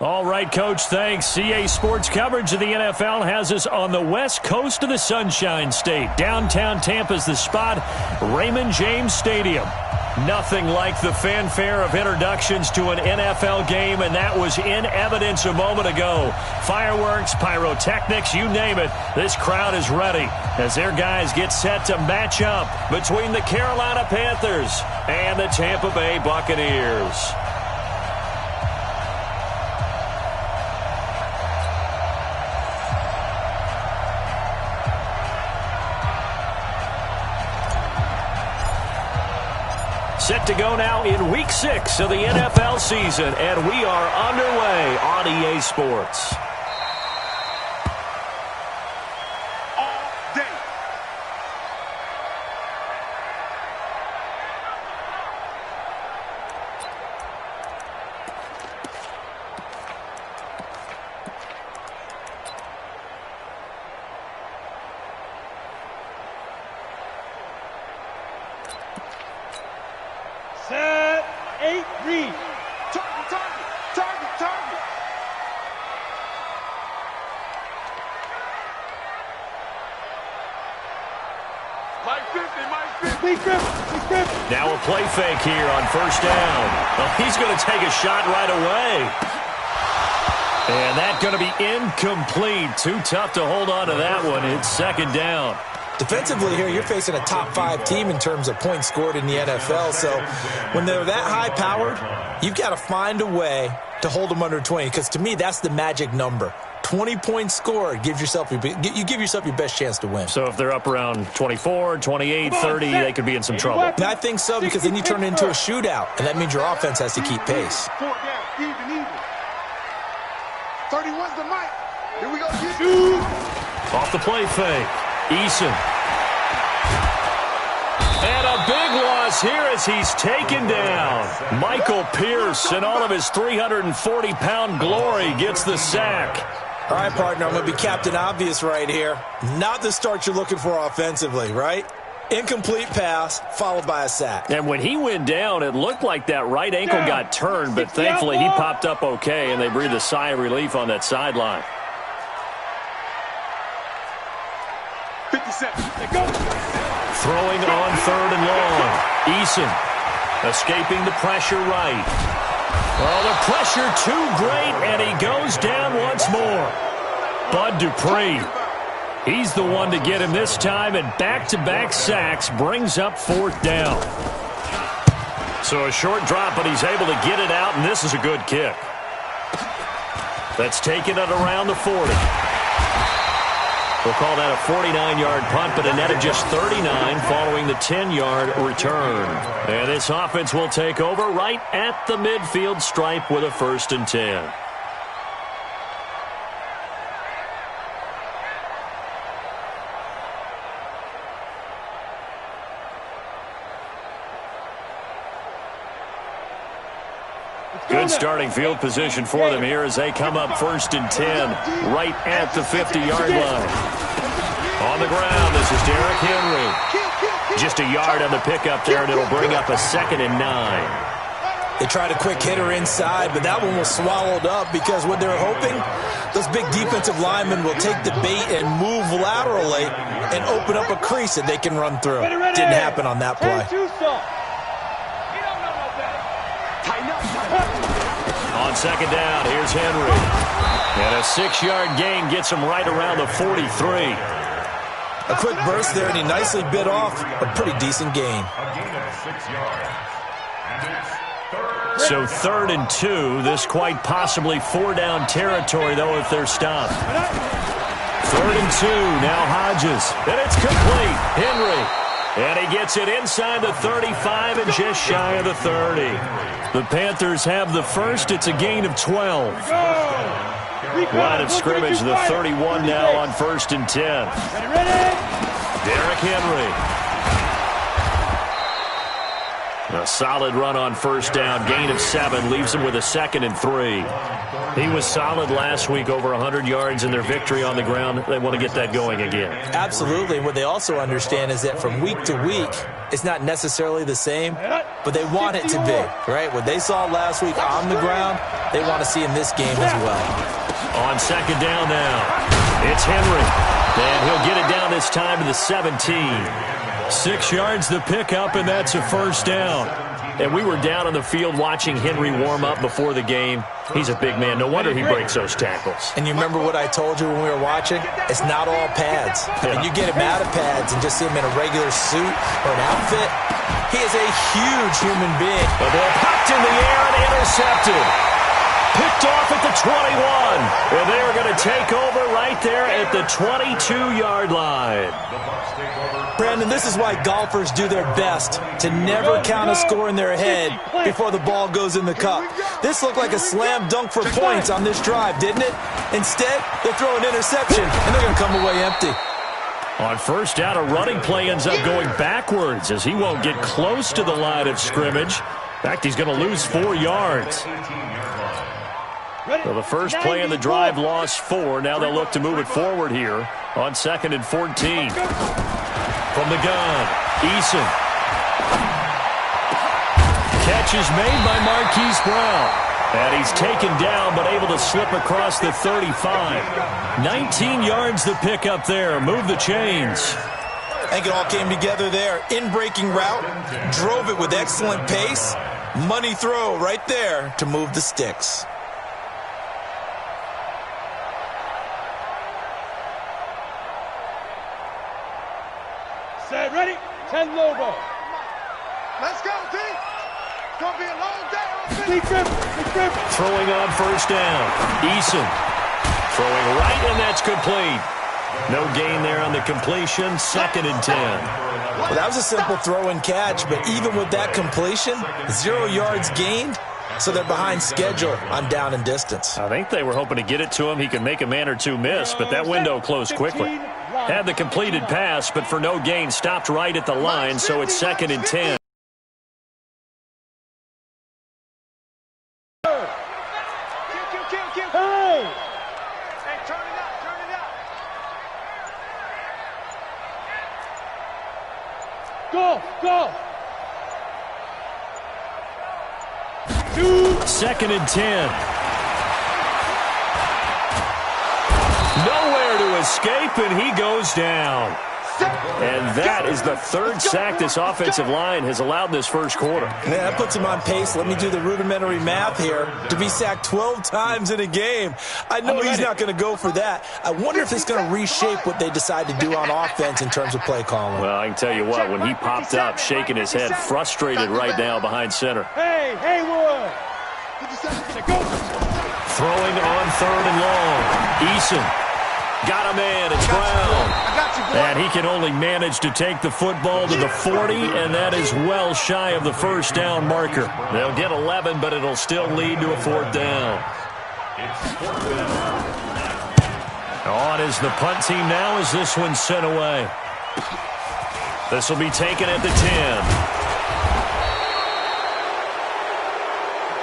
All right, Coach, thanks. CA Sports coverage of the NFL has us on the west coast of the Sunshine State. Downtown Tampa's the spot, Raymond James Stadium. Nothing like the fanfare of introductions to an NFL game, and that was in evidence a moment ago. Fireworks, pyrotechnics, you name it, this crowd is ready as their guys get set to match up between the Carolina Panthers and the Tampa Bay Buccaneers. Set to go now in Week 6 of the NFL season, and we are underway on EA Sports. Set, 8, read. Target. Mike 50. Now a play fake here on first down. Well, he's going to take a shot right away. And that's going to be incomplete. Too tough to hold on to that one. It's second down. Defensively here, you're facing a top-5 team in terms of points scored in the NFL. So when they're that high-powered, you've got to find a way to hold them under 20. Because to me, that's the magic number. 20 points scored, you give yourself your best chance to win. So if they're up around 24, 28, 30, they could be in some trouble. And I think so, because then you turn it into a shootout, and that means your offense has to keep pace. 31's the mic. Here we go. Shoot. Off the play fake. Eason. And a big loss here as he's taken down. Michael Pierce, in all of his 340-pound glory, gets the sack. All right, partner, I'm going to be Captain Obvious right here. Not the start you're looking for offensively, right? Incomplete pass, followed by a sack. And when he went down, it looked like that right ankle got turned, but thankfully he popped up okay, and they breathed a sigh of relief on that sideline. 57. Go. Throwing on third and long. Eason escaping the pressure right. Well, the pressure too great, and he goes down once more. Bud Dupree. He's the one to get him this time, and back-to-back sacks brings up fourth down. So a short drop, but he's able to get it out, and this is a good kick. That's taken it around the 40. We'll call that a 49-yard punt, but a net of just 39 following the 10-yard return. And this offense will take over right at the midfield stripe with a 1st and 10. Good starting field position for them here as they come up 1st and 10 right at the 50-yard line. On the ground, this is Derrick Henry. Just a yard on the pickup there, and it'll bring up a 2nd and 9. They tried a quick hitter inside, but that one was swallowed up because what they're hoping, those big defensive linemen will take the bait and move laterally and open up a crease that they can run through. Didn't happen on that play. On second down, here's Henry. And a 6-yard gain gets him right around the 43. A quick burst there, and he nicely bit off a pretty decent gain. So 3rd and 2. This quite possibly 4-down territory, though, if they're stopped. 3rd and 2. Now Hodges. And it's complete. Henry. And he gets it inside the 35 and just shy of the 30. The Panthers have the first. It's a gain of 12. Line of scrimmage, the 31 now on 1st and 10. Derrick Henry. A solid run on first down. Gain of 7 leaves him with a 2nd and 3. He was solid last week, over 100 yards in their victory on the ground. They want to get that going again. Absolutely. And what they also understand is that from week to week, it's not necessarily the same. but they want it to be, right? What they saw last week on the ground, they want to see in this game as well. On second down now, it's Henry. And he'll get it down this time to the 17. 6 yards the pickup, and that's a first down. And we were down on the field watching Henry warm up before the game. He's a big man. No wonder he breaks those tackles. And you remember what I told you when we were watching? It's not all pads. I mean, you get him out of pads and just see him in a regular suit or an outfit. He is a huge human being. The ball popped in the air and intercepted. Picked off at the 21. And they are going to take over right there at the 22-yard line. Brandon, this is why golfers do their best to never count a score in their head before the ball goes in the cup. This looked like a slam dunk for points on this drive, didn't it? Instead, they throw an interception, and they're going to come away empty. On first down, a running play ends up going backwards as he won't get close to the line of scrimmage. In fact, he's going to lose 4 yards. So the first play in the drive lost 4. Now they'll look to move it forward here on 2nd and 14. From the gun, Eason. Catch is made by Marquise Brown. And he's taken down but able to slip across the 35. 19 yards the pick up there. Move the chains. I think it all came together there. In-breaking route, drove it with excellent pace. Money throw right there to move the sticks. Set, ready? 10 low ball. Let's go, D. It's going to be a long day. Throwing on first down. Eason throwing right, and that's complete. No gain there on the completion. 2nd and 10. Well, that was a simple throw and catch, but even with that completion, 0 yards gained, so they're behind schedule on down and distance. I think they were hoping to get it to him. He could make a man or two miss, but that window closed quickly. Had the completed pass, but for no gain, stopped right at the line, so it's 2nd and 10. Go! 2nd and 10. Nowhere to escape, and he goes down. And that is the 3rd sack this offensive line has allowed in this first quarter. Yeah, that puts him on pace. Let me do the rudimentary math here. To be sacked 12 times in a game. I know he's not going to go for that. I wonder if it's going to reshape what they decide to do on offense in terms of play calling. Well, I can tell you what, when he popped up, shaking his head, frustrated right now behind center. Hey, Haywood! Throwing on 3rd and long. Eason. Got a man, it's Brown. And he can only manage to take the football to the 40, and that is well shy of the first down marker. They'll get 11, but it'll still lead to a 4th down. On is the punt team now as this one's sent away. This will be taken at the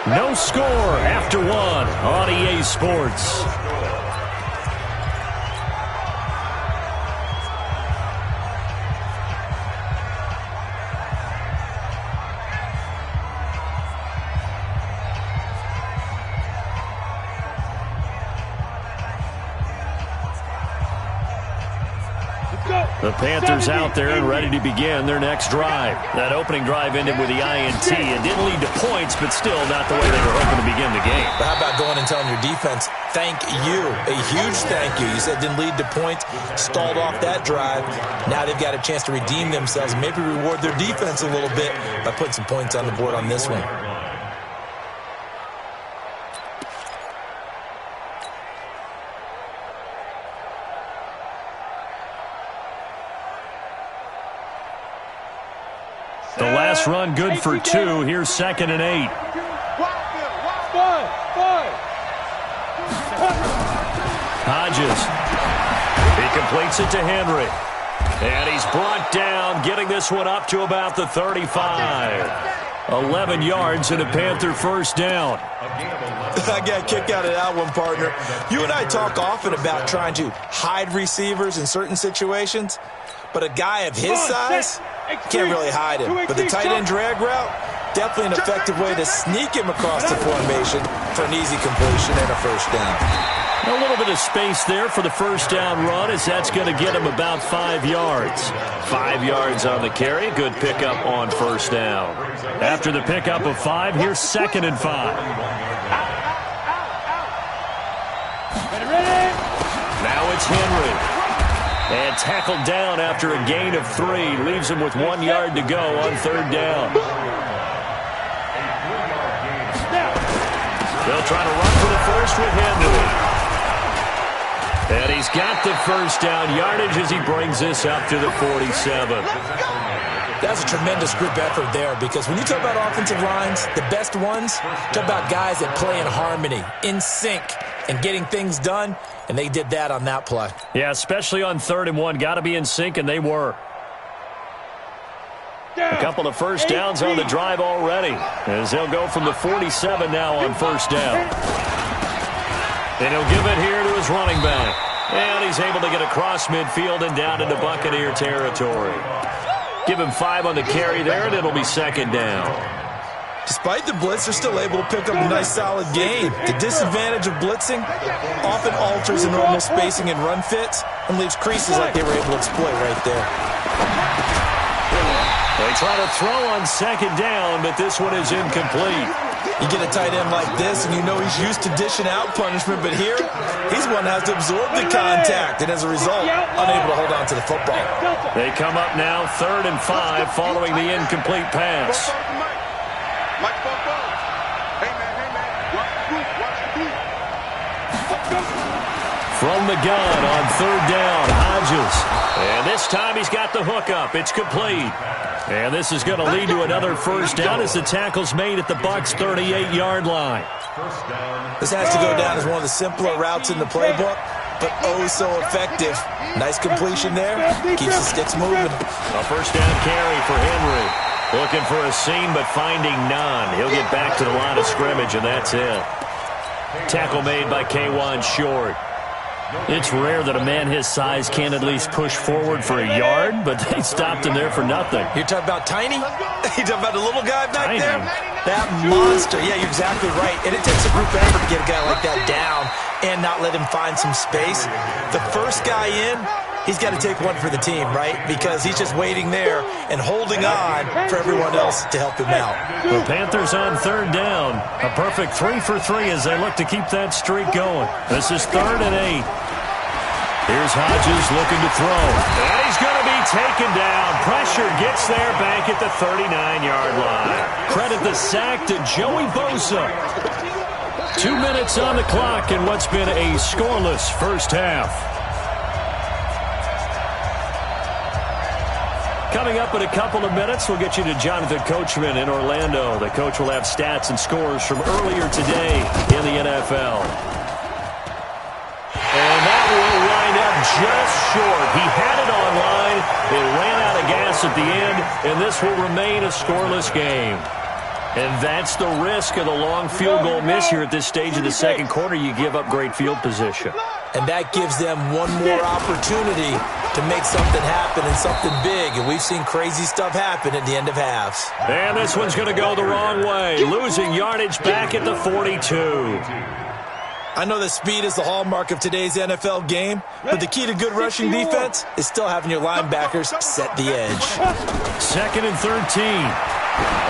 10. No score after 1 on EA Sports. The Panthers out there and ready to begin their next drive. That opening drive ended with the INT. It didn't lead to points, but still not the way they were hoping to begin the game. But how about going and telling your defense, thank you, a huge thank you. You said didn't lead to points, stalled off that drive. Now they've got a chance to redeem themselves and maybe reward their defense a little bit by putting some points on the board on this one. The last run good for 2. Here's 2nd and 8. Hodges. He completes it to Henry. And he's brought down, getting this one up to about the 35. 11 yards and a Panther first down. I got a kick out of that one, partner. You and I talk often about trying to hide receivers in certain situations, but a guy of his size can't really hide him. But the tight end drag route, Definitely an effective way to sneak him across the formation for an easy completion and a first down. A little bit of space there for the first down run, as that's going to get him about 5 yards. 5 yards on the carry. Good pickup on first down. After the pickup of 5, here's 2nd and 5. Now it's Henry. And tackled down after a gain of 3. Leaves him with 1 yard to go on 3rd down. They'll try to run for the first with Henry. And he's got the first down yardage as he brings this up to the 47. That's a tremendous group effort there, because when you talk about offensive lines, the best ones, talk about guys that play in harmony, in sync, and getting things done, and they did that on that play. Yeah, especially on 3rd and 1. Got to be in sync, and they were. A couple of first downs on the drive already, as they'll go from the 47 now on first down. And he'll give it here to his running back. And he's able to get across midfield and down into Buccaneer territory. Give him 5 on the carry there, and it'll be 2nd down. Despite the blitz, they're still able to pick up a nice solid gain. The disadvantage of blitzing often alters the normal spacing and run fits and leaves creases like they were able to exploit right there. They try to throw on 2nd down, but this one is incomplete. You get a tight end like this, and you know he's used to dishing out punishment, but here, he's one that has to absorb the contact, and as a result, unable to hold on to the football. They come up now 3rd and 5 following the incomplete pass. From the gun on 3rd down, Hodges. And this time he's got the hook up. It's complete. And this is going to lead to another first down as the tackle's made at the Bucs' 38-yard line. This has to go down as one of the simpler routes in the playbook, but oh so effective. Nice completion there. Keeps the sticks moving. A first down carry for Henry. Looking for a seam, but finding none. He'll get back to the line of scrimmage, and that's it. Tackle made by K'Wan Short. It's rare that a man his size can't at least push forward for a yard, but they stopped him there for nothing. You're talking about tiny? You're talking about the little guy back Tiny. there? That monster. Yeah, you're exactly right. And it takes a group effort to get a guy like that down and not let him find some space. The first guy in, he's got to take one for the team, right? Because he's just waiting there and holding on for everyone else to help him out. The Panthers on 3rd down. A perfect 3 for 3 as they look to keep that streak going. This is 3rd and 8. Here's Hodges looking to throw. And he's going to be taken down. Pressure gets there back at the 39-yard line. Credit the sack to Joey Bosa. 2 minutes on the clock in what's been a scoreless first half. Coming up in a couple of minutes, we'll get you to Jonathan Coachman in Orlando. The coach will have stats and scores from earlier today in the NFL. And that will wind up just short. He had it online. It ran out of gas at the end, and this will remain a scoreless game. And that's the risk of the long field goal miss here at this stage of the second quarter. You give up great field position. And that gives them one more opportunity to make something happen and something big. And we've seen crazy stuff happen at the end of halves. And this one's going to go the wrong way. Losing yardage back at the 42. I know that speed is the hallmark of today's NFL game, but the key to good rushing defense is still having your linebackers set the edge. 2nd and 13.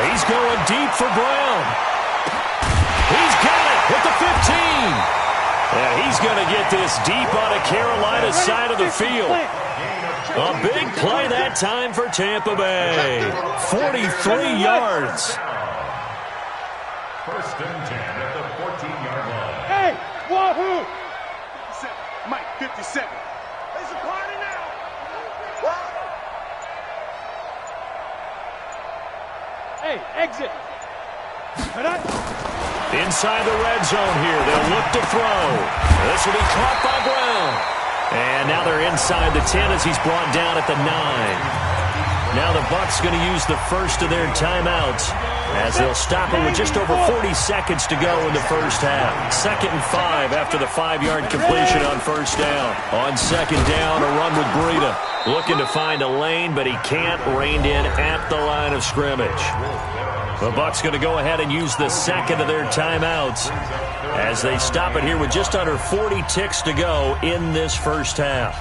He's going deep for Brown. He's got it at the 15. And he's going to get this deep on a Carolina side of the field. A big play that time for Tampa Bay. 43 yards. 1st and 10 at the 14-yard line. Hey, wahoo! 57, Mike, 57. It's a party now. What? Hey, exit. Inside the red zone here. They'll look to throw. This will be caught by Brown. And now they're inside the 10 as he's brought down at the 9. Now the Bucs going to use the first of their timeouts as they'll stop it with just over 40 seconds to go in the first half. 2nd and 5 after the 5-yard completion on first down. On 2nd down, a run with Breida. Looking to find a lane, but he can't. Reined in at the line of scrimmage. The Bucs going to go ahead and use the 2nd of their timeouts as they stop it here with just under 40 ticks to go in this first half.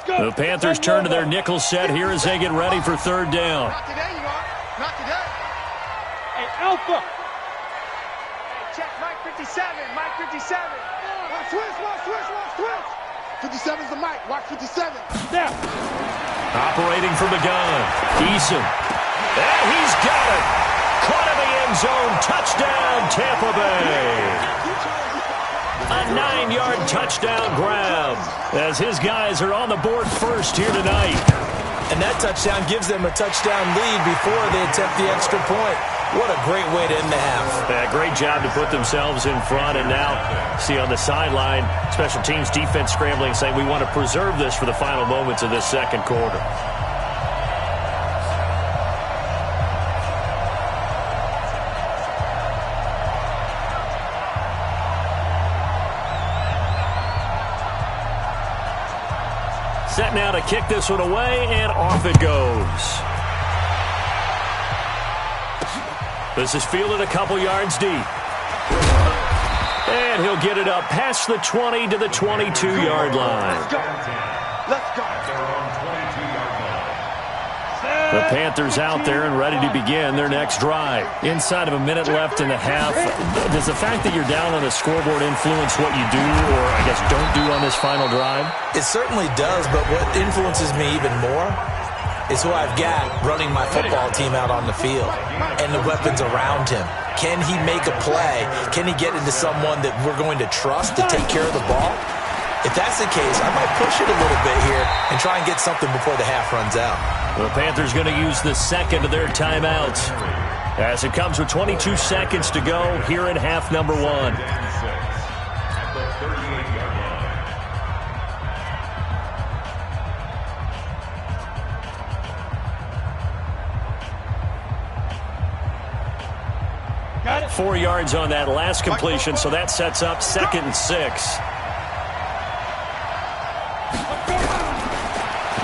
The Panthers turn to their nickel set here as they get ready for 3rd down. Not today, you are. Not today. Hey, Alpha. Hey, check Mike 57. Mike 57. Switch. 57's the mic. Watch 57. There. Operating from the gun. Eason. And he's got it. Caught in the end zone. Touchdown, Tampa Bay. A 9-yard touchdown grab as his guys are on the board first here tonight. And that touchdown gives them a touchdown lead before they attempt the extra point. What a great way to end the half. Yeah, great job to put themselves in front. And now, see on the sideline, special teams defense scrambling, saying we want to preserve this for the final moments of this second quarter. Set now to kick this one away, and off it goes. This is fielded a couple yards deep. And he'll get it up past the 20 to the 22-yard line. Let's go. The Panthers out there and ready to begin their next drive. Inside of a minute left in the half, does the fact that you're down on the scoreboard influence what you do or, I guess, don't do on this final drive? It certainly does, but what influences me even more is who I've got running my football team out on the field and the weapons around him. Can he make a play? Can he get into someone that we're going to trust to take care of the ball? If that's the case, I might push it a little bit here and try and get something before the half runs out. The Panthers going to use the 2nd of their timeouts as it comes with 22 seconds to go here in half number 1. Got it. 4 yards on that last completion, so that sets up 2nd and 6.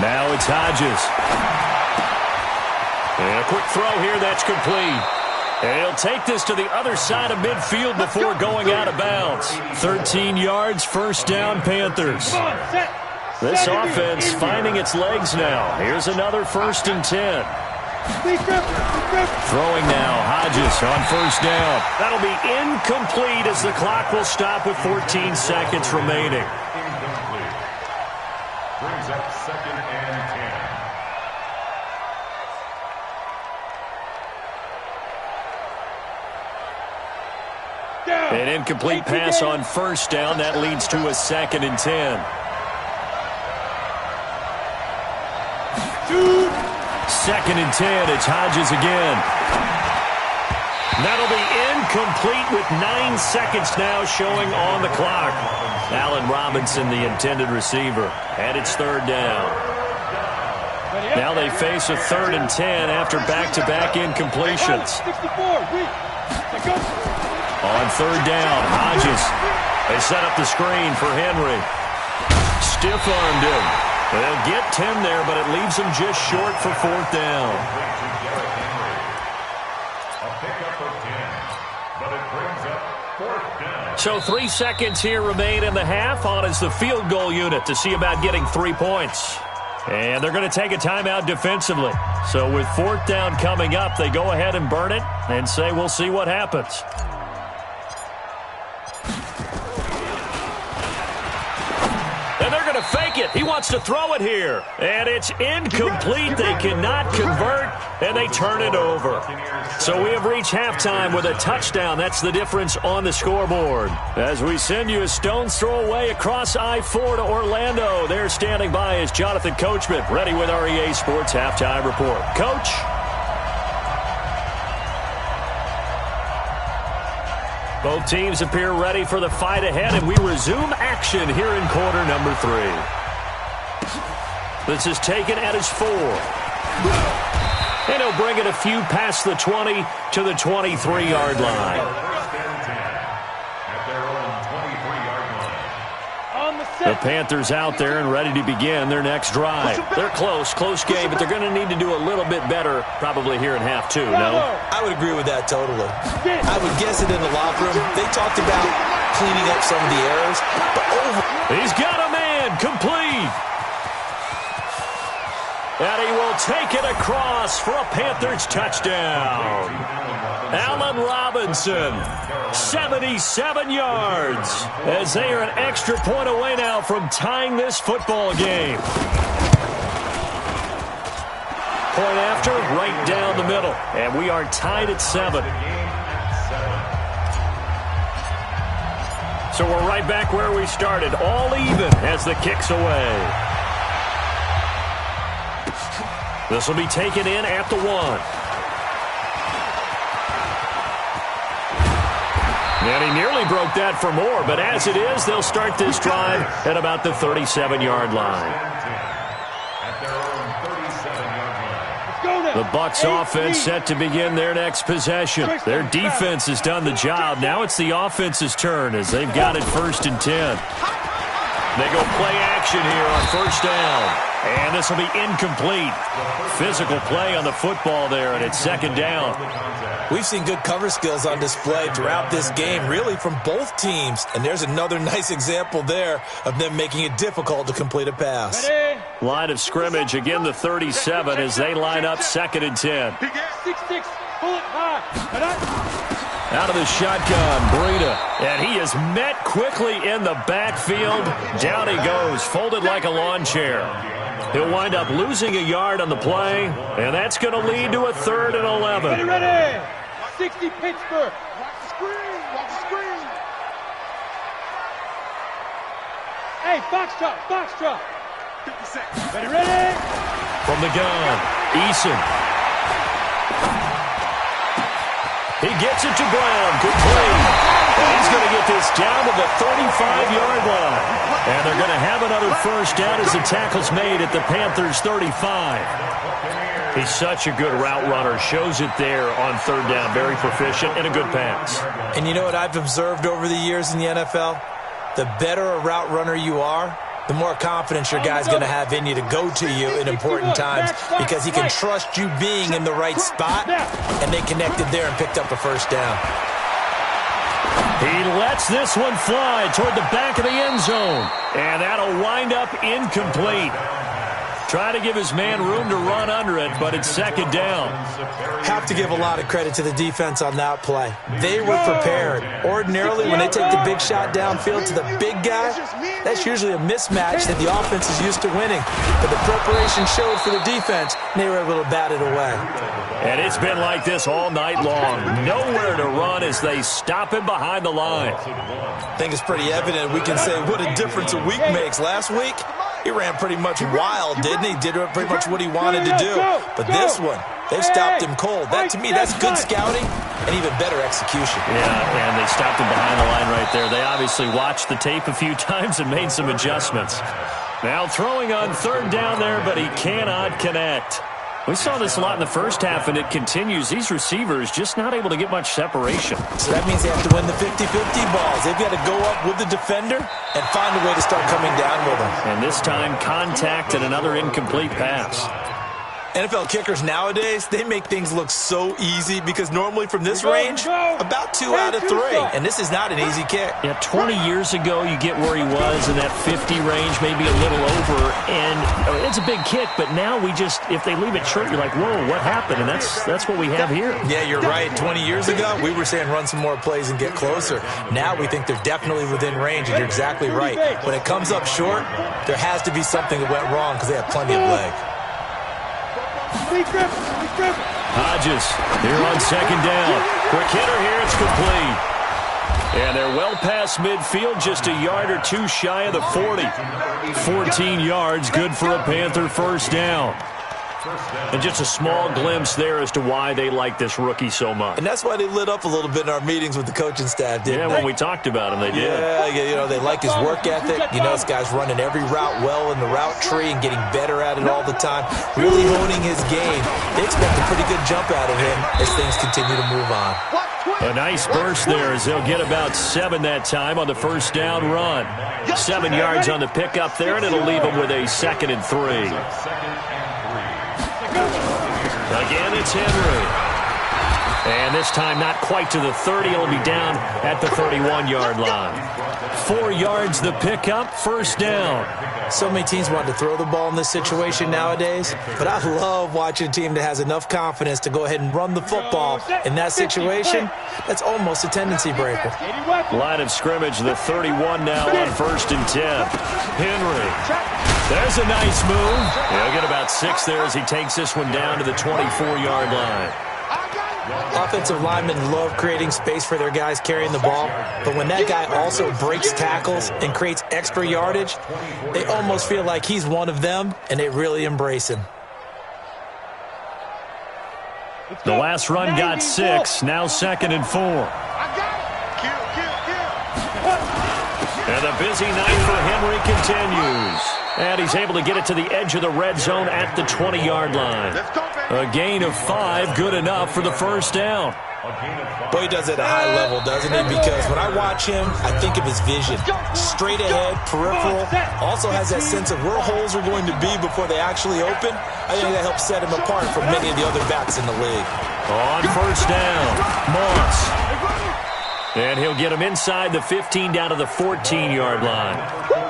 Now it's Hodges. And a quick throw here that's complete. And he'll take this to the other side of midfield before going out of bounds. 13 yards, first down, Panthers. This offense finding its legs now. Here's another 1st and 10. Throwing now, Hodges on first down. That'll be incomplete as the clock will stop with 14 seconds remaining. Brings up 2nd and 10. An incomplete pass on first down. That leads to a 2nd and 10. 2nd and 10. It's Hodges again. That'll be incomplete with 9 seconds now showing on the clock. Allen Robinson, the intended receiver. And it's 3rd down. Now they face a 3rd and 10 after back-to-back incompletions. On 3rd down, Hodges. They set up the screen for Henry. Stiff-armed him. They'll get 10 there, but it leaves him just short for 4th down. A pickup of 10, but it brings up 4th down. So 3 seconds here remain in the half. On is the field goal unit to see about getting 3 points. And they're going to take a timeout defensively. So with 4th down coming up, they go ahead and burn it and say we'll see what happens. And they're going to fake it. He wants to throw it here. And it's incomplete. They cannot convert, and they turn it over. So we have reached halftime with a touchdown. That's the difference on the scoreboard. As we send you a stone's throw away across I-4 to Orlando. There standing by is Jonathan Coachman, ready with our EA Sports Halftime Report. Coach? Both teams appear ready for the fight ahead, and we resume action here in quarter number 3. This is taken at his 4. And he'll bring it a few past the 20 to the 23-yard line. The Panthers out there and ready to begin their next drive. They're close game, but they're going to need to do a little bit better probably here in half 2, no? I would agree with that totally. I would guess it in the locker room. They talked about cleaning up some of the errors, but He's got a man, complete. And he will take it across for a Panthers touchdown. Allen Robinson, 77 yards, as they are an extra point away now from tying this football game. Point after, right down the middle, and we are tied at 7. So we're right back where we started, all even as the kick's away. This will be taken in at the 1. And he nearly broke that for more, but as it is, they'll start this drive at about the 37-yard line. The Bucs offense set to begin their next possession. Their defense has done the job. Now it's the offense's turn as they've got it 1st and 10. They go play action here on 1st down. And this will be incomplete. Physical play on the football there, and it's 2nd down. we've seen good cover skills on display throughout this game, really from both teams. And there's another nice example there of them making it difficult to complete a pass. Ready? Line of scrimmage, again the 37 as they line up 2nd and 10. 6-6, pull it high. Out of the shotgun, Breida. And he is met quickly in the backfield. Down he goes, folded like a lawn chair. He'll wind up losing a yard on the play, and that's going to lead to a 3rd and 11. Ready? 60 Pittsburgh. Watch the screen. Watch the screen. Hey, box drop. 50 seconds. Ready? From the gun, Eason. He gets it to Brown. Good play. And he's going to get this down to the 35-yard line. And they're going to have another 1st down as the tackle's made at the Panthers' 35. He's such a good route runner. Shows it there on 3rd down. Very proficient and a good pass. And you know what I've observed over the years in the NFL? The better a route runner you are, the more confidence your guy's going to have in you to go to you in important times because he can trust you being in the right spot, and they connected there and picked up a 1st down. He lets this one fly toward the back of the end zone, and that'll wind up incomplete. Trying to give his man room to run under it, but it's 2nd down. Have to give a lot of credit to the defense on that play. They were prepared. Ordinarily, when they take the big shot downfield to the big guy, that's usually a mismatch that the offense is used to winning. But the preparation showed for the defense, and they were able to bat it away. And it's been like this all night long. Nowhere to run as they stop him behind the line. I think it's pretty evident. We can say what a difference a week makes. Last week, he ran pretty much wild, didn't he? Did pretty much what he wanted to do. But this one, they've stopped him cold. That, to me, that's good scouting and even better execution. Yeah, and they stopped him behind the line right there. They obviously watched the tape a few times and made some adjustments. Now throwing on 3rd down there, but he cannot connect. We saw this a lot in the first half, and it continues. These receivers just not able to get much separation. So that means they have to win the 50-50 balls. They've got to go up with the defender and find a way to start coming down with them. And this time, contact and another incomplete pass. NFL kickers nowadays, they make things look so easy because normally from this range, about 2 out of 3. And this is not an easy kick. Yeah, 20 years ago, you get where he was in that 50 range, maybe a little over. And it's a big kick, but now we just, if they leave it short, you're like, whoa, what happened? And that's what we have here. Yeah, you're right. 20 years ago, we were saying run some more plays and get closer. Now we think they're definitely within range, and you're exactly right. When it comes up short, there has to be something that went wrong because they have plenty of leg. Hodges here on 2nd down. Quick hitter here, it's complete. And they're well past midfield, just a yard or 2 shy of the 40. 14 yards, good for a Panther 1st down. And just a small glimpse there as to why they like this rookie so much. And that's why they lit up a little bit in our meetings with the coaching staff, didn't they? When we talked about him, they did. Yeah, they like his work ethic. This guy's running every route well in the route tree and getting better at it all the time, really honing his game. They expect a pretty good jump out of him as things continue to move on. A nice burst there as they'll get about 7 that time on the first down run. 7 yards on the pickup there, and it'll leave them with a 2nd and 3. Again, it's Henry. And this time not quite to the 30. It'll be down at the 31-yard line. 4 yards the pickup, first down. So many teams want to throw the ball in this situation nowadays, but I love watching a team that has enough confidence to go ahead and run the football in that situation. That's almost a tendency breaker. Line of scrimmage, the 31 now on 1st and 10. Henry. There's a nice move. He'll get about 6 there as he takes this one down to the 24-yard line. Offensive linemen love creating space for their guys carrying the ball, but when that guy also breaks tackles and creates extra yardage, they almost feel like he's one of them, and they really embrace him. The last run got 6, now 2nd and 4. And the busy night for Henry continues. And he's able to get it to the edge of the red zone at the 20-yard line. A gain of 5, good enough for the first down. Boy, he does it at a high level, doesn't he? Because when I watch him, I think of his vision. Straight ahead, peripheral, also has that sense of where holes are going to be before they actually open. I think that helps set him apart from many of the other backs in the league. On first down, Moss. And he'll get him inside the 15 down to the 14-yard line.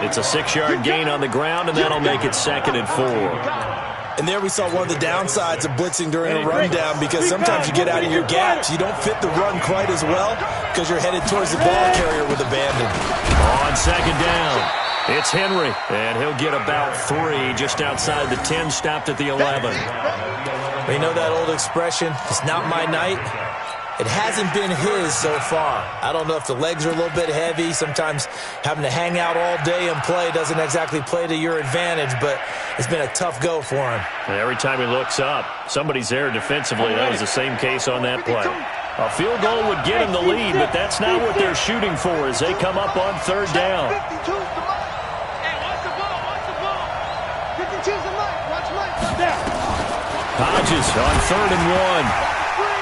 It's a 6-yard gain on the ground, and that'll make it 2nd and 4. And there we saw one of the downsides of blitzing during a rundown, because sometimes you get out of your gaps. You don't fit the run quite as well because you're headed towards the ball carrier with abandon. On 2nd down, it's Henry, and he'll get about 3 just outside the 10, stopped at the 11. Well, you know that old expression, it's not my night? It hasn't been his so far. I don't know if the legs are a little bit heavy. Sometimes having to hang out all day and play doesn't exactly play to your advantage, but it's been a tough go for him. And every time he looks up, somebody's there defensively. That was the same case on that play. A field goal would get him the lead, but that's not what they're shooting for as they come up on 3rd down. Hodges on 3rd and 1.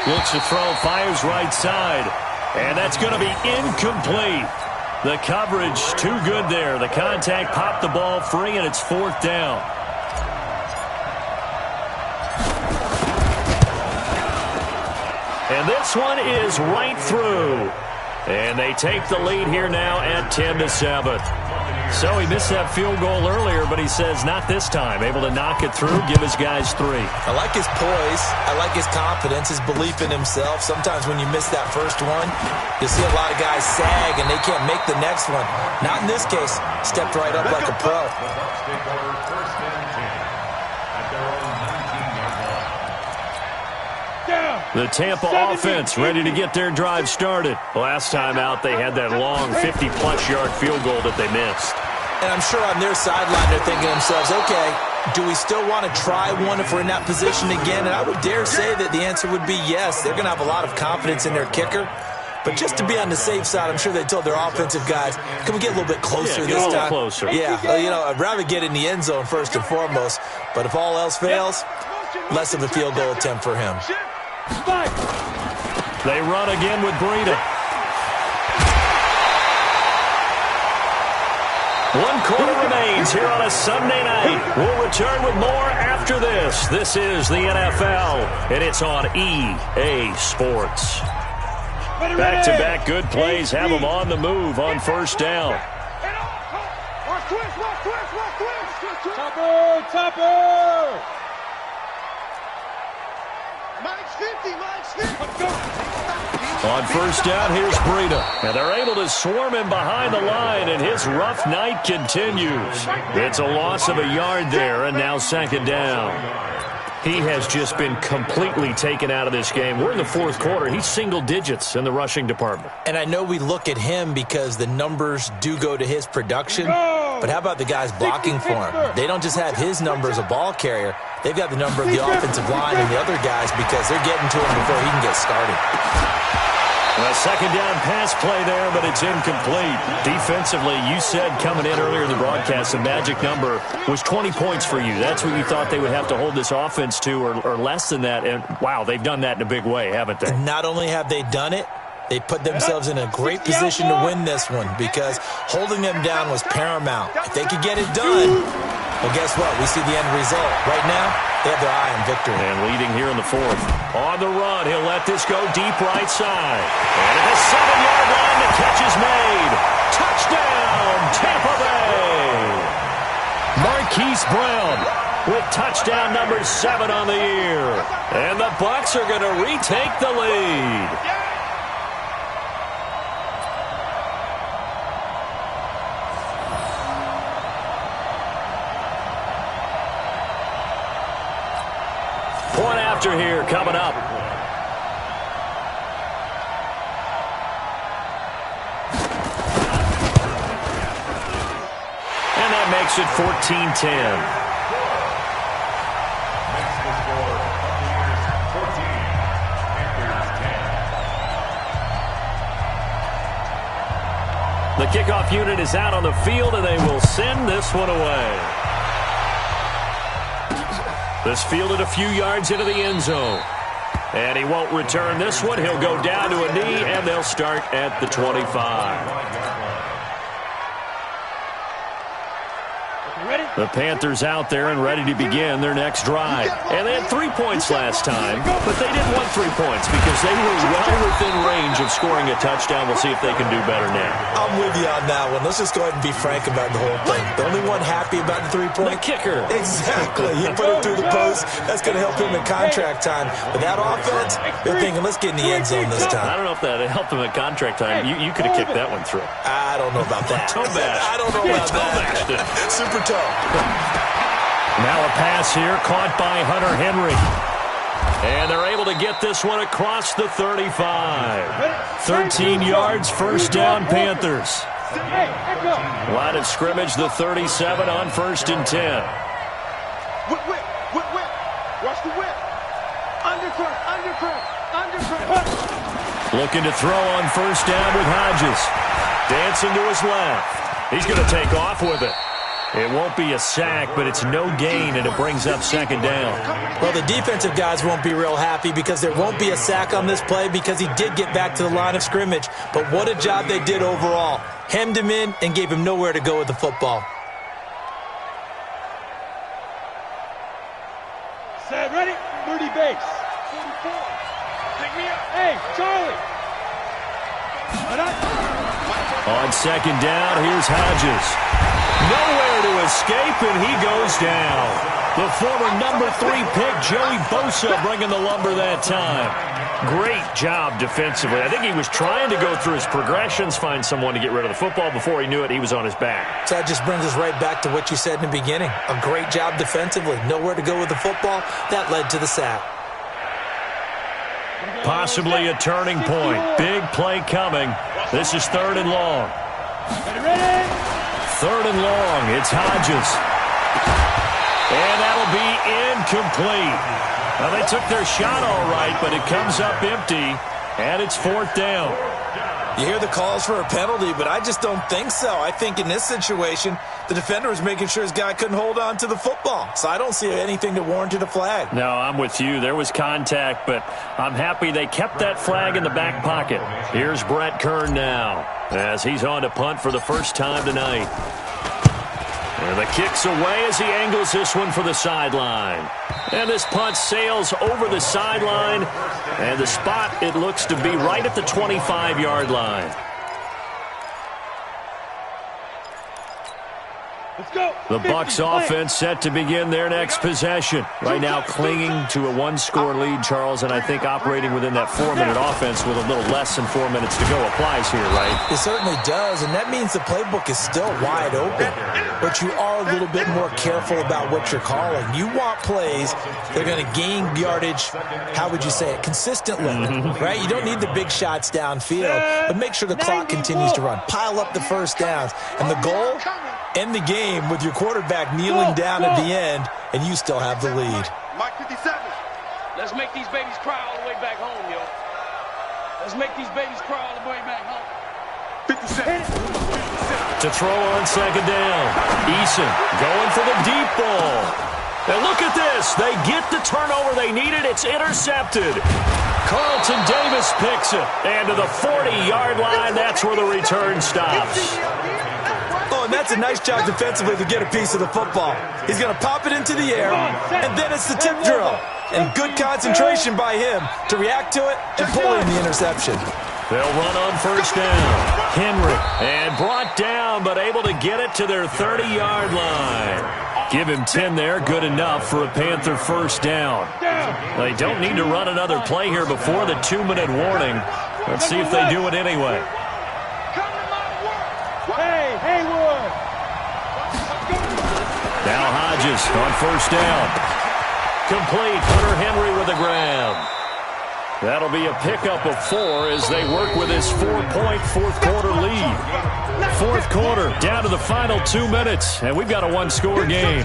Looks to throw, fires right side, and that's going to be incomplete. The coverage too good there. The contact popped the ball free, and it's 4th down. And this one is right through. And they take the lead here now at 10-7. So he missed that field goal earlier, but he says not this time. Able to knock it through, give his guys 3. I like his poise. I like his confidence, his belief in himself. Sometimes when you miss that first one, you'll see a lot of guys sag and they can't make the next one. Not in this case. Stepped right up like a pro. The Tampa offense ready to get their drive started. Last time out, they had that long 50-plus yard field goal that they missed. And I'm sure on their sideline, they're thinking to themselves, okay, do we still want to try one if we're in that position again? And I would dare say that the answer would be yes. They're going to have a lot of confidence in their kicker. But just to be on the safe side, I'm sure they told their offensive guys, can we get a little bit closer this time? A little closer. Yeah, I'd rather get in the end zone first and foremost. But if all else fails, less of a field goal attempt for him. They run again with Breida. 1 quarter remains here on a Sunday night. We'll return with more after this. This is the NFL, and it's on EA Sports. Back-to-back good plays have them on the move on first down. Topper! On first down, here's Breida. And they're able to swarm him behind the line, and his rough night continues. It's a loss of a yard there, and now 2nd down. He has just been completely taken out of this game. We're in the 4th quarter. He's single digits in the rushing department. And I know we look at him because the numbers do go to his production, But how about the guys blocking for him? They don't just have his number as a ball carrier. They've got the number of the offensive line and the other guys because they're getting to him before he can get started. A second down pass play there, but it's incomplete. Defensively, you said coming in earlier in the broadcast, the magic number was 20 points for you. That's what you thought they would have to hold this offense to, or less than that. And, wow, they've done that in a big way, haven't they? Not only have they done it, they put themselves in a great position to win this one because holding them down was paramount. If they could get it done, well, guess what? We see the end result. Right now, they have their eye on victory. And leading here in the fourth. On the run, he'll let this go deep right side. And at the 7-yard line, the catch is made. Touchdown, Tampa Bay! Marquise Brown with touchdown number 7 on the year. And the Bucs are going to retake the lead. Point after here coming up. And that makes it 14-10. The kickoff unit is out on the field, and they will send this one away. This fielded a few yards into the end zone. And he won't return this one. He'll go down to a knee, and they'll start at the 25. The Panthers out there and ready to begin their next drive. And they had 3 points last time, but they didn't want 3 points because they were well within range of scoring a touchdown. We'll see if they can do better now. I'm with you on that one. Let's just go ahead and be frank about the whole thing. The only one happy about the 3-point? The kicker. Exactly. He put it through the post. That's going to help him in contract time. But that offense, they're thinking, let's get in the end zone this time. I don't know if that helped him in contract time. You could have kicked that one through. I don't know about that. Toe bash. I don't know about that. Super toe. Now a pass here caught by Hunter Henry. And they're able to get this one across the 35. 13 yards, first down, Panthers. Line of scrimmage, the 37 on 1st and 10. Whip. Watch the whip. Undercut. Looking to throw on 1st down with Hodges. Dancing to his left. He's going to take off with it. It won't be a sack, but it's no gain, and it brings up 2nd down. Well, the defensive guys won't be real happy because there won't be a sack on this play because he did get back to the line of scrimmage. But what a job they did overall. Hemmed him in and gave him nowhere to go with the football. Set, ready? 30 base. 44. Pick me up. Hey, Charlie. On 2nd down, here's Hodges. Nowhere to escape, and he goes down. The former number 3 pick, Joey Bosa, bringing the lumber that time. Great job defensively. I think he was trying to go through his progressions, find someone to get rid of the football. Before he knew it, he was on his back. So that just brings us right back to what you said in the beginning. A great job defensively. Nowhere to go with the football. That led to the sack. Possibly a turning point. Big play coming. This is 3rd and long. Ready? 3rd and long. It's Hodges. And that'll be incomplete. Now, they took their shot all right, but it comes up empty, and it's 4th down. You hear the calls for a penalty, but I just don't think so. I think in this situation, the defender was making sure his guy couldn't hold on to the football. So I don't see anything that warranted a flag. No, I'm with you. There was contact, but I'm happy they kept that flag in the back pocket. Here's Brett Kern now as he's on to punt for the first time tonight. And the kick's away as he angles this one for the sideline. And this punt sails over the sideline. And the spot, it looks to be right at the 25-yard line. Let's go. The Bucs offense set to begin their next possession. Right now clinging to a 1-score lead, Charles, and I think operating within that 4-minute offense with a little less than 4 minutes to go applies here, right? It certainly does, and that means the playbook is still wide open. But you are a little bit more careful about what you're calling. You want plays that are going to gain yardage, how would you say it, consistently, right? You don't need the big shots downfield, but make sure the clock continues to run. Pile up the first downs. And the goal end the game with your quarterback kneeling down at the end, and you still have the lead. Mike 57. Let's make these babies cry all the way back home, yo. Let's make these babies cry all the way back home. 57. To throw on second down. Eason going for the deep ball. And look at this. They get the turnover they needed. It's intercepted. Carlton Davis picks it. And to the 40-yard line, that's where the return stops. Oh, and that's a nice job defensively to get a piece of the football. He's going to pop it into the air, and then it's the tip drill. And good concentration by him to react to it and pull in the interception. They'll run on first down. Henry, and brought down, but able to get it to their 30-yard line. Give him 10 there, good enough for a Panther first down. They don't need to run another play here before the 2-minute warning. Let's see if they do it anyway. Hey, Haywood! Now Hodges on first down. Complete. Hunter Henry with the grab. That'll be a pickup of 4 as they work with his 4-point fourth-quarter lead. Fourth quarter, down to the final 2 minutes, and we've got a one-score game.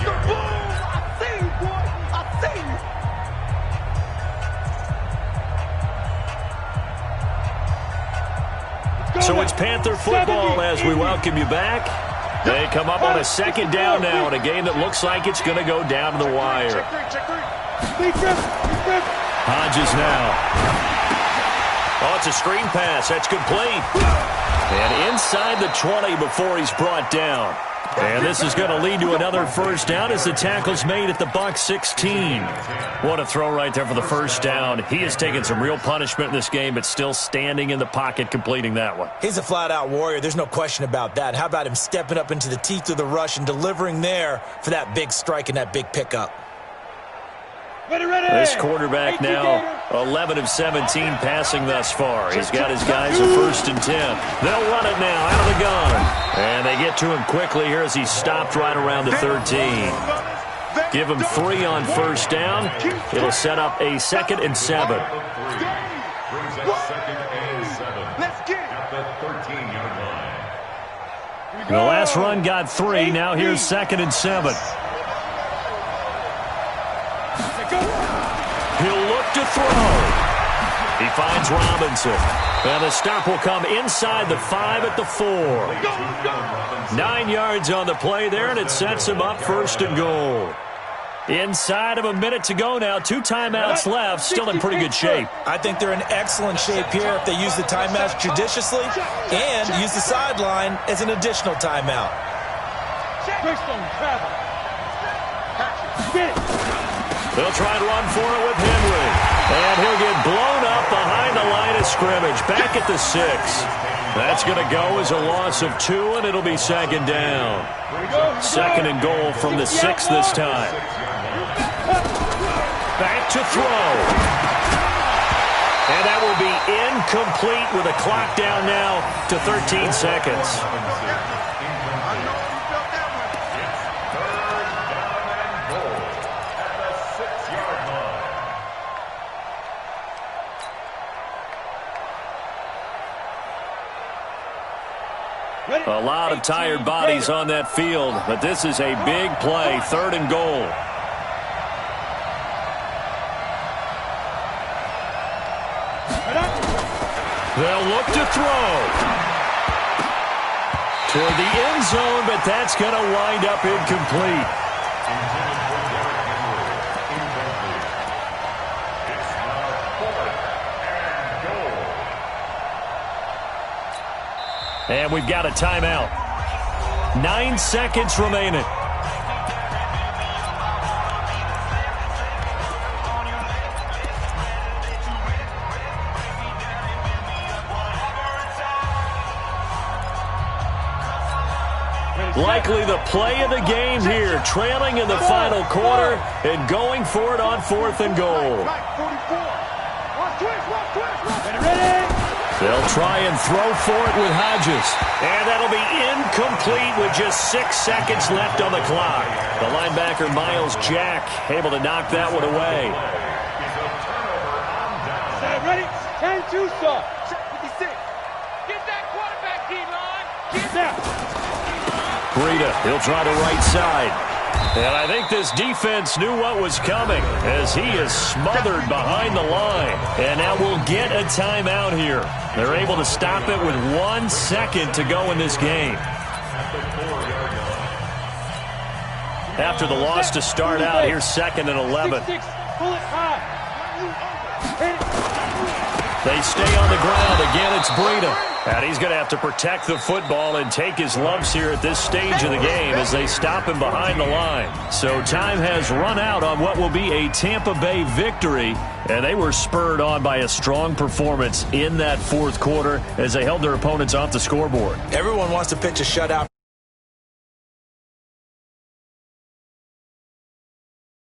So it's Panther football as we welcome you back. They come up on a second down now in a game that looks like it's going to go down to the wire. Hodges now. Oh, it's a screen pass. That's complete. And inside the 20 before he's brought down. And this is going to lead to another first down as the tackle's made at the Bucs 16. What a throw right there for the first down. He has taken some real punishment in this game, but still standing in the pocket completing that one. He's a flat-out warrior. There's no question about that. How about him stepping up into the teeth of the rush and delivering there for that big strike and that big pickup? This quarterback now 11 of 17 passing thus far. He's got his guys at 1st and 10. They'll run it now out of the gun. And they get to him quickly here as he stopped right around the 13. Give him 3 on first down. It'll set up a 2nd and 7. Brings up 2nd and 7. Let's get it. At the 13-yard line. The last run got 3. Now here's 2nd and 7. He'll look to throw. He finds Robinson. And the stop will come inside the 5 at the 4. 9 yards on the play there, and it sets him up 1st and goal. Inside of a minute to go now. 2 timeouts left. Still in pretty good shape. I think they're in excellent shape here if they use the timeouts judiciously and use the sideline as an additional timeout. They'll try to run for it with Henry. And he'll get blown up behind the line of scrimmage. Back at the 6. That's going to go as a loss of 2, and it'll be 2nd down. 2nd and goal from the 6 this time. Back to throw. And that will be incomplete with a clock down now to 13 seconds. A lot of tired bodies on that field, but this is a big play, 3rd and goal. They'll look to throw. Toward the end zone, but that's going to wind up incomplete. And we've got a timeout. 9 seconds remaining. Likely the play of the game here, trailing in the final quarter and going for it on 4th and goal. They'll try and throw for it with Hodges. And that'll be incomplete with just 6 seconds left on the clock. The linebacker, Miles Jack, able to knock that one away. Ready? 10-2 stop. Check 56. Get that quarterback, D-line. Get that. Breida, he'll try the right side. And I think this defense knew what was coming as he is smothered behind the line. And now we'll get a timeout here. They're able to stop it with 1 second to go in this game. After the loss to start out, here's 2nd and 11. They stay on the ground. Again, it's Breida. And he's going to have to protect the football and take his lumps here at this stage of the game as they stop him behind the line. So time has run out on what will be a Tampa Bay victory. And they were spurred on by a strong performance in that 4th quarter as they held their opponents off the scoreboard. Everyone wants to pitch a shutout.